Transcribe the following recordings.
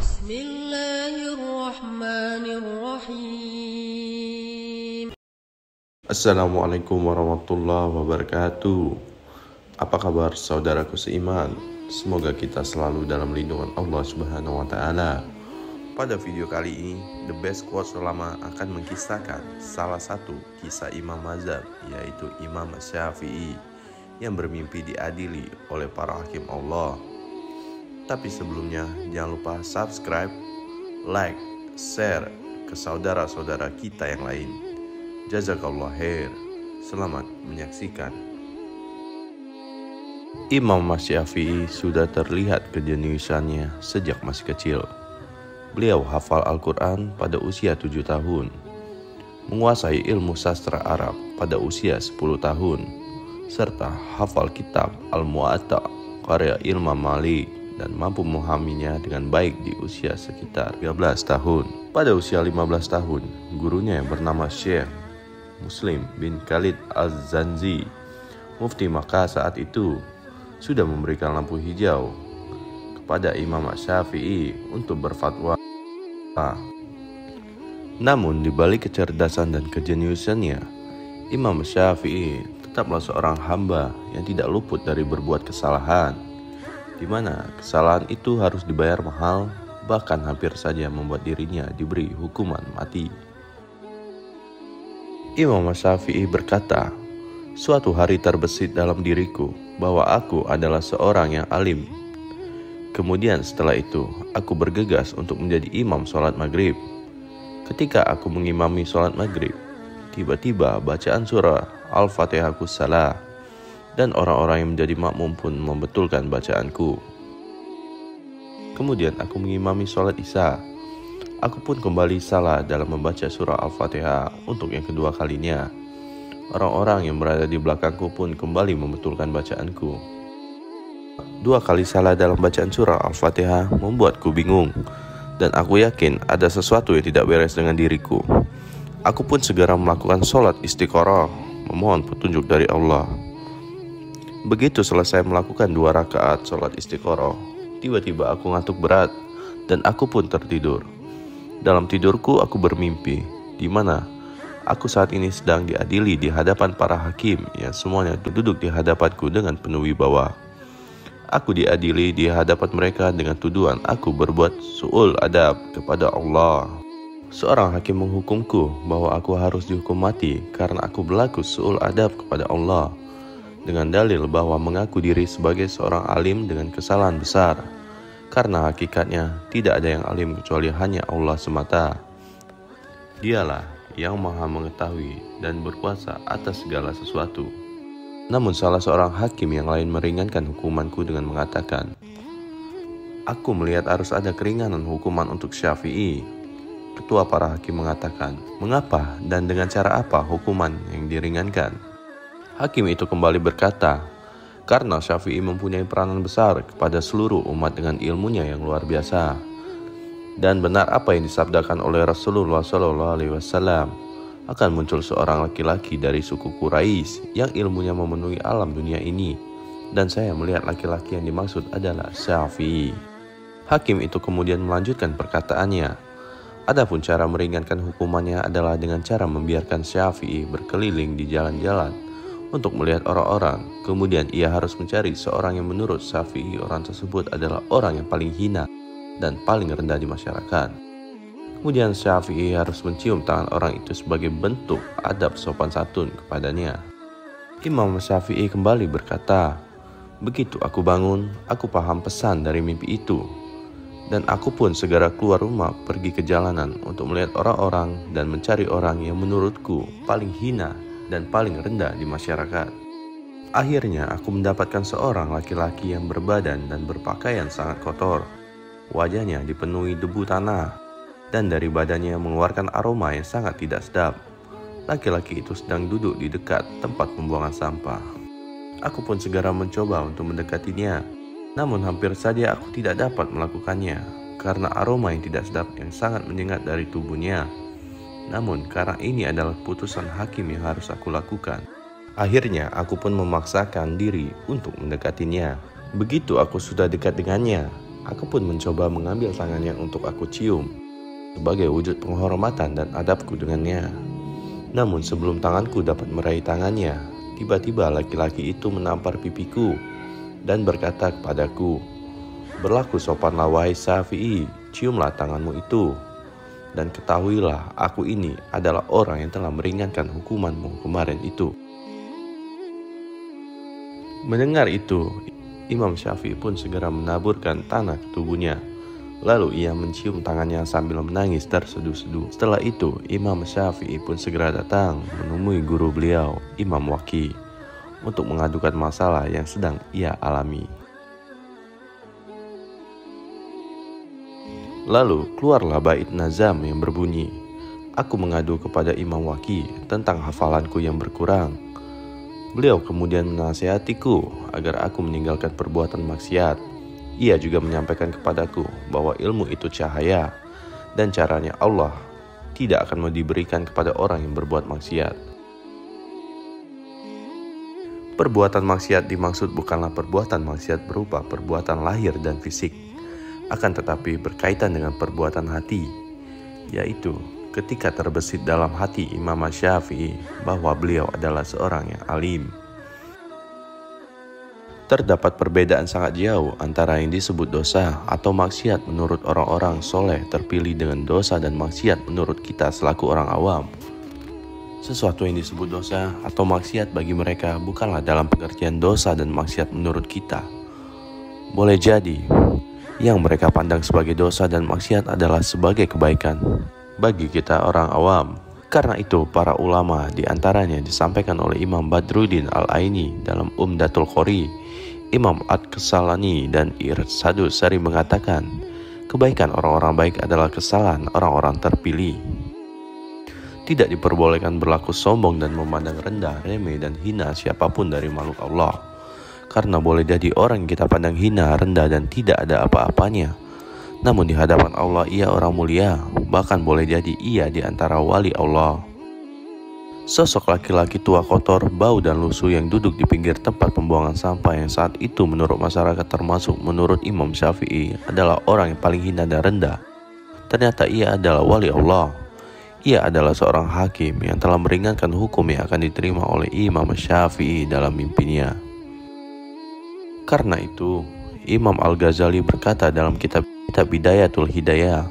Bismillahirrahmanirrahim. Assalamualaikum warahmatullahi wabarakatuh. Apa kabar saudaraku seiman? Semoga kita selalu dalam lindungan Allah Subhanahu wa taala. Pada video kali ini, The Best Quotes Ulama akan mengkisahkan salah satu kisah Imam Mazhab, yaitu Imam Syafi'i yang bermimpi diadili oleh para hakim Allah. Tapi sebelumnya, jangan lupa subscribe, like, share ke saudara-saudara kita yang lain. Jazakallah khair. Selamat menyaksikan. Imam Syafi'i sudah terlihat kejeniusannya sejak masih kecil. Beliau hafal Al-Quran pada usia 7 tahun, menguasai ilmu sastra Arab pada usia 10 tahun, serta hafal kitab Al-Muwatta karya Imam Malik dan mampu memahaminya dengan baik di usia sekitar 13 tahun. Pada usia 15 tahun, gurunya yang bernama Syekh Muslim bin Khalid Az-Zanzi, mufti Makkah saat itu, sudah memberikan lampu hijau kepada Imam Syafi'i untuk berfatwa. Namun di balik kecerdasan dan kejeniusannya, Imam Syafi'i tetaplah seorang hamba yang tidak luput dari berbuat kesalahan, di mana kesalahan itu harus dibayar mahal, bahkan hampir saja membuat dirinya diberi hukuman mati. Imam Syafi'i berkata, "Suatu hari terbesit dalam diriku bahwa aku adalah seorang yang alim. Kemudian setelah itu, aku bergegas untuk menjadi imam sholat maghrib. Ketika aku mengimami sholat maghrib, tiba-tiba bacaan surah Al-Fatihahku salah, dan orang-orang yang menjadi makmum pun membetulkan bacaanku. Kemudian aku mengimami sholat isya. Aku pun kembali salah dalam membaca surah Al-Fatihah untuk yang kedua kalinya. Orang-orang yang berada di belakangku pun kembali membetulkan bacaanku. 2 kali salah dalam bacaan surah Al-Fatihah membuatku bingung, dan aku yakin ada sesuatu yang tidak beres dengan diriku. Aku pun segera melakukan sholat istikharah, memohon petunjuk dari Allah. Begitu selesai melakukan 2 rakaat sholat istikharah, tiba-tiba aku ngantuk berat dan aku pun tertidur. Dalam tidurku aku bermimpi, di mana aku saat ini sedang diadili di hadapan para hakim yang semuanya duduk di hadapanku dengan penuh wibawa. Aku diadili di hadapan mereka dengan tuduhan aku berbuat su'ul adab kepada Allah. Seorang hakim menghukumku bahwa aku harus dihukum mati karena aku berlaku su'ul adab kepada Allah, dengan dalil bahwa mengaku diri sebagai seorang alim dengan kesalahan besar, karena hakikatnya tidak ada yang alim kecuali hanya Allah semata. Dialah yang maha mengetahui dan berkuasa atas segala sesuatu. Namun salah seorang hakim yang lain meringankan hukumanku dengan mengatakan, aku melihat harus ada keringanan hukuman untuk Syafi'i. Ketua para hakim mengatakan, mengapa dan dengan cara apa hukuman yang diringankan? Hakim itu kembali berkata, karena Syafi'i mempunyai peranan besar kepada seluruh umat dengan ilmunya yang luar biasa. Dan benar apa yang disabdakan oleh Rasulullah SAW, akan muncul seorang laki-laki dari suku Quraisy yang ilmunya memenuhi alam dunia ini, dan saya melihat laki-laki yang dimaksud adalah Syafi'i. Hakim itu kemudian melanjutkan perkataannya, adapun cara meringankan hukumannya adalah dengan cara membiarkan Syafi'i berkeliling di jalan-jalan untuk melihat orang-orang. Kemudian ia harus mencari seorang yang menurut Syafi'i orang tersebut adalah orang yang paling hina dan paling rendah di masyarakat. Kemudian Syafi'i harus mencium tangan orang itu sebagai bentuk adab sopan santun kepadanya. Imam Syafi'i kembali berkata, begitu aku bangun, aku paham pesan dari mimpi itu, dan aku pun segera keluar rumah pergi ke jalanan untuk melihat orang-orang dan mencari orang yang menurutku paling hina dan paling rendah di masyarakat. Akhirnya aku mendapatkan seorang laki-laki yang berbadan dan berpakaian sangat kotor. Wajahnya dipenuhi debu tanah, dan dari badannya mengeluarkan aroma yang sangat tidak sedap. Laki-laki itu sedang duduk di dekat tempat pembuangan sampah. Aku pun segera mencoba untuk mendekatinya, namun hampir saja aku tidak dapat melakukannya karena aroma yang tidak sedap yang sangat menyengat dari tubuhnya. Namun karena ini adalah putusan hakim yang harus aku lakukan, akhirnya aku pun memaksakan diri untuk mendekatinya. Begitu aku sudah dekat dengannya, Aku pun mencoba mengambil tangannya untuk aku cium, sebagai wujud penghormatan dan adabku dengannya. Namun sebelum tanganku dapat meraih tangannya, tiba-tiba laki-laki itu menampar pipiku dan berkata kepadaku, "Berlaku sopanlah wahai Syafi'i, ciumlah tanganmu itu. Dan ketahuilah aku ini adalah orang yang telah meringankan hukumanmu kemarin itu." Mendengar itu, Imam Syafi'i pun segera menaburkan tanah ke tubuhnya. Lalu ia mencium tangannya sambil menangis terseduh-seduh. Setelah itu, Imam Syafi'i pun segera datang menemui guru beliau, Imam Waqi, untuk mengadukan masalah yang sedang ia alami. Lalu keluarlah bait nazam yang berbunyi, "Aku mengadu kepada Imam Waqi tentang hafalanku yang berkurang." Beliau kemudian menasihatiku agar aku meninggalkan perbuatan maksiat. Ia juga menyampaikan kepadaku bahwa ilmu itu cahaya dan caranya Allah tidak akan diberikan kepada orang yang berbuat maksiat. Perbuatan maksiat dimaksud bukanlah perbuatan maksiat berupa perbuatan lahir dan fisik, akan tetapi berkaitan dengan perbuatan hati, yaitu ketika terbesit dalam hati Imam Syafi'i bahwa beliau adalah seorang yang alim. Terdapat perbedaan sangat jauh antara yang disebut dosa atau maksiat menurut orang-orang soleh terpilih dengan dosa dan maksiat menurut kita selaku orang awam. Sesuatu yang disebut dosa atau maksiat bagi mereka bukanlah dalam pengertian dosa dan maksiat menurut kita. Boleh jadi yang mereka pandang sebagai dosa dan maksiat adalah sebagai kebaikan bagi kita orang awam. Karena itu para ulama diantaranya disampaikan oleh Imam Badruddin Al-Aini dalam Umdatul Qori, Imam Ad-Kasalani dan Irsadus Sari mengatakan, kebaikan orang-orang baik adalah kesalahan orang-orang terpilih. Tidak diperbolehkan berlaku sombong dan memandang rendah, remeh dan hina siapapun dari makhluk Allah. Karena boleh jadi orang yang kita pandang hina, rendah dan tidak ada apa-apanya, namun di hadapan Allah ia orang mulia, bahkan boleh jadi ia di antara wali Allah. Sosok laki-laki tua kotor, bau dan lusuh yang duduk di pinggir tempat pembuangan sampah yang saat itu menurut masyarakat termasuk menurut Imam Syafi'i adalah orang yang paling hina dan rendah. Ternyata ia adalah wali Allah. Ia adalah seorang hakim yang telah meringankan hukum yang akan diterima oleh Imam Syafi'i dalam mimpinya. Karena itu, Imam Al-Ghazali berkata dalam kitab Bidayatul Hidayah,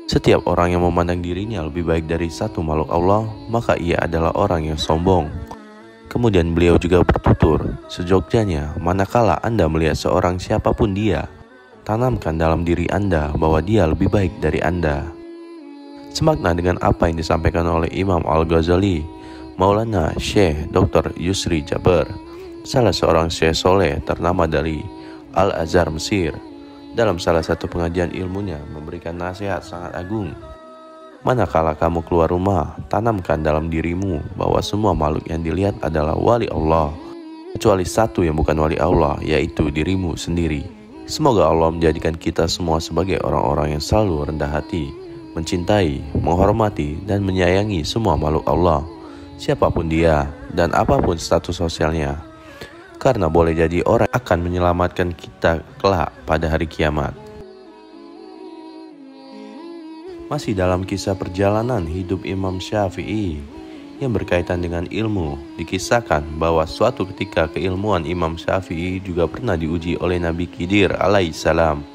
setiap orang yang memandang dirinya lebih baik dari satu makhluk Allah, maka ia adalah orang yang sombong. Kemudian beliau juga bertutur, sejogjanya manakala Anda melihat seorang siapapun dia, tanamkan dalam diri Anda bahwa dia lebih baik dari Anda. Semakna dengan apa yang disampaikan oleh Imam Al-Ghazali, Maulana Syekh Dr. Yusri Jabir, salah seorang syekh soleh ternama dari Al-Azhar Mesir, dalam salah satu pengajian ilmunya memberikan nasihat sangat agung. Manakala kamu keluar rumah, tanamkan dalam dirimu bahwa semua makhluk yang dilihat adalah wali Allah, kecuali satu yang bukan wali Allah, yaitu dirimu sendiri. Semoga Allah menjadikan kita semua sebagai orang-orang yang selalu rendah hati, mencintai, menghormati, dan menyayangi semua makhluk Allah, siapapun dia dan apapun status sosialnya. Karena boleh jadi orang akan menyelamatkan kita kelak pada hari kiamat. Masih dalam kisah perjalanan hidup Imam Syafi'i yang berkaitan dengan ilmu, dikisahkan bahwa suatu ketika keilmuan Imam Syafi'i juga pernah diuji oleh Nabi Khidir alaihissalam.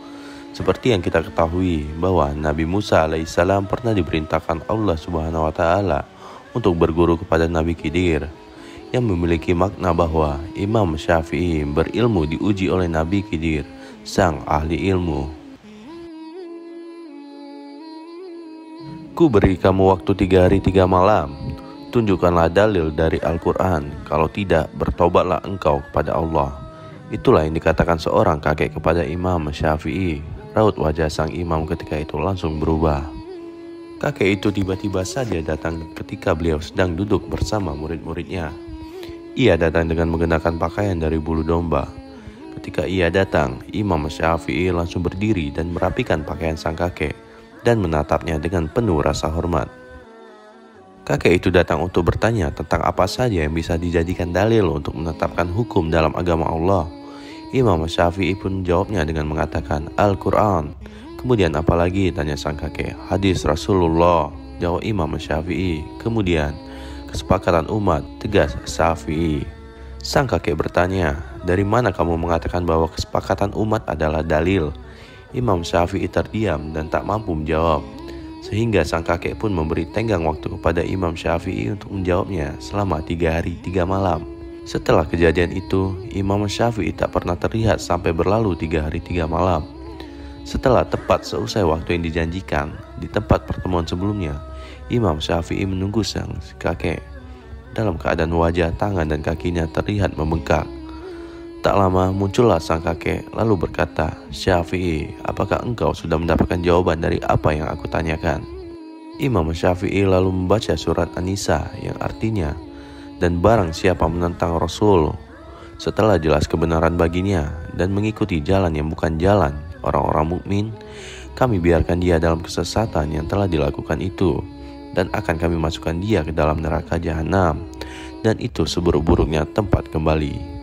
Seperti yang kita ketahui bahwa Nabi Musa alaihissalam pernah diperintahkan Allah Subhanahu wa Ta'ala untuk berguru kepada Nabi Khidir, yang memiliki makna bahwa Imam Syafi'i berilmu diuji oleh Nabi Khidir, sang ahli ilmu. Ku beri kamu waktu 3 hari 3 malam, tunjukkanlah dalil dari Al-Quran, kalau tidak bertobatlah engkau kepada Allah. Itulah yang dikatakan seorang kakek kepada Imam Syafi'i. Raut wajah sang imam ketika itu langsung berubah. Kakek itu tiba-tiba saja datang ketika beliau sedang duduk bersama murid-muridnya. Ia datang dengan mengenakan pakaian dari bulu domba. Ketika ia datang, Imam Syafi'i langsung berdiri dan merapikan pakaian sang kakek dan menatapnya dengan penuh rasa hormat. Kakek itu datang untuk bertanya tentang apa saja yang bisa dijadikan dalil untuk menetapkan hukum dalam agama Allah. Imam Syafi'i pun jawabnya dengan mengatakan Al-Quran. Kemudian apalagi, tanya sang kakek. Hadis Rasulullah, jawab Imam Syafi'i. Kemudian kesepakatan umat, tegas Syafi'i. Sang kakek bertanya, dari mana kamu mengatakan bahwa kesepakatan umat adalah dalil? Imam Syafi'i terdiam dan tak mampu menjawab, sehingga sang kakek pun memberi tenggang waktu kepada Imam Syafi'i untuk menjawabnya selama 3 hari 3 malam. Setelah kejadian itu, Imam Syafi'i tak pernah terlihat sampai berlalu 3 hari 3 malam. Setelah tepat seusai waktu yang dijanjikan di tempat pertemuan sebelumnya, Imam Syafi'i menunggu sang kakek dalam keadaan wajah, tangan, dan kakinya terlihat membengkak. Tak lama muncullah sang kakek lalu berkata, Syafi'i, apakah engkau sudah mendapatkan jawaban dari apa yang aku tanyakan? Imam Syafi'i lalu membaca surat An-Nisa yang artinya, dan barang siapa menentang Rasul setelah jelas kebenaran baginya dan mengikuti jalan yang bukan jalan orang-orang mukmin, kami biarkan dia dalam kesesatan yang telah dilakukan itu, dan akan kami masukkan dia ke dalam neraka jahanam, dan itu seburuk-buruknya tempat kembali.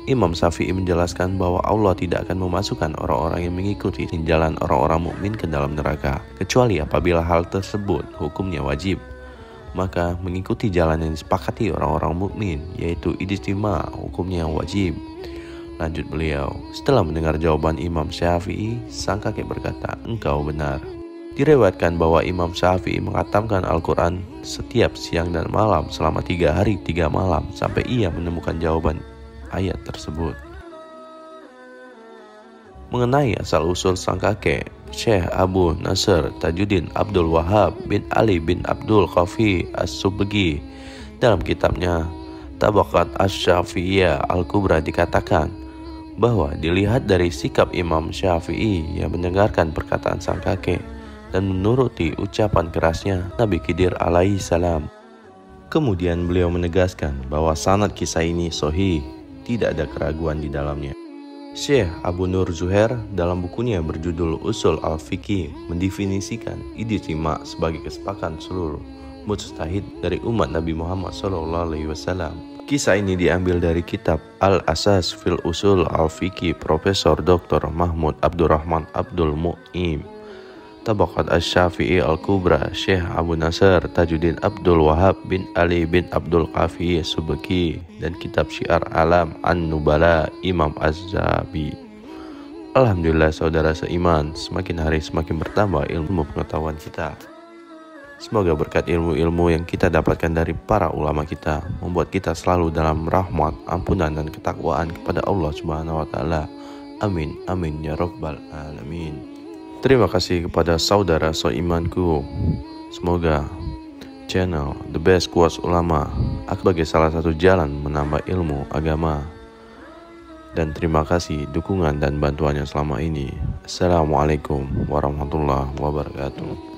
Imam Syafi'i menjelaskan bahwa Allah tidak akan memasukkan orang-orang yang mengikuti jalan orang-orang mukmin ke dalam neraka, kecuali apabila hal tersebut hukumnya wajib. Maka mengikuti jalan yang disepakati orang-orang mukmin, yaitu ijtima, hukumnya yang wajib. Lanjut beliau, setelah mendengar jawaban Imam Syafi'i, sang kakek berkata, engkau benar. Direwatkan bahwa Imam Syafi'i menghatamkan Al-Quran setiap siang dan malam selama 3 hari 3 malam sampai ia menemukan jawaban ayat tersebut. Mengenai asal-usul sang kakek, Syekh Abu Nasr Tajuddin Abdul Wahab bin Ali bin Abdul Qafi As-Subki dalam kitabnya Tabaqat Asy-Syafi'iyah Al-Kubra dikatakan bahwa dilihat dari sikap Imam Syafi'i yang mendengarkan perkataan sang kakek dan menuruti ucapan kerasnya Nabi Khidir alaihi salam. Kemudian beliau menegaskan bahwa sanad kisah ini sahih, tidak ada keraguan di dalamnya. Syekh Abu Nur Zuhair dalam bukunya berjudul Usul Al-Fiqih mendefinisikan ijtima sebagai kesepakatan seluruh mujtahid dari umat Nabi Muhammad SAW. Kisah ini diambil dari kitab Al-Asas fil Usul Al-Fiqih Profesor Dr. Mahmud Abdurrahman Abdul Mu'im, Tabaqat Asy-Syafi'i Al-Kubra Syekh Abu Nasr Tajuddin Abdul Wahab bin Ali bin Abdul Qafi Subki, dan kitab Syiar Alam An-Nubala Imam Az-Zahabi. Alhamdulillah saudara seiman, semakin hari semakin bertambah ilmu pengetahuan kita. Semoga berkat ilmu-ilmu yang kita dapatkan dari para ulama kita membuat kita selalu dalam rahmat, ampunan, dan ketakwaan kepada Allah Subhanahu wa taala. Amin amin ya rabbal alamin. Terima kasih kepada saudara seimanku. Semoga channel The Best Quotes Ulama sebagai salah satu jalan menambah ilmu agama. Dan terima kasih dukungan dan bantuannya selama ini. Assalamualaikum warahmatullahi wabarakatuh.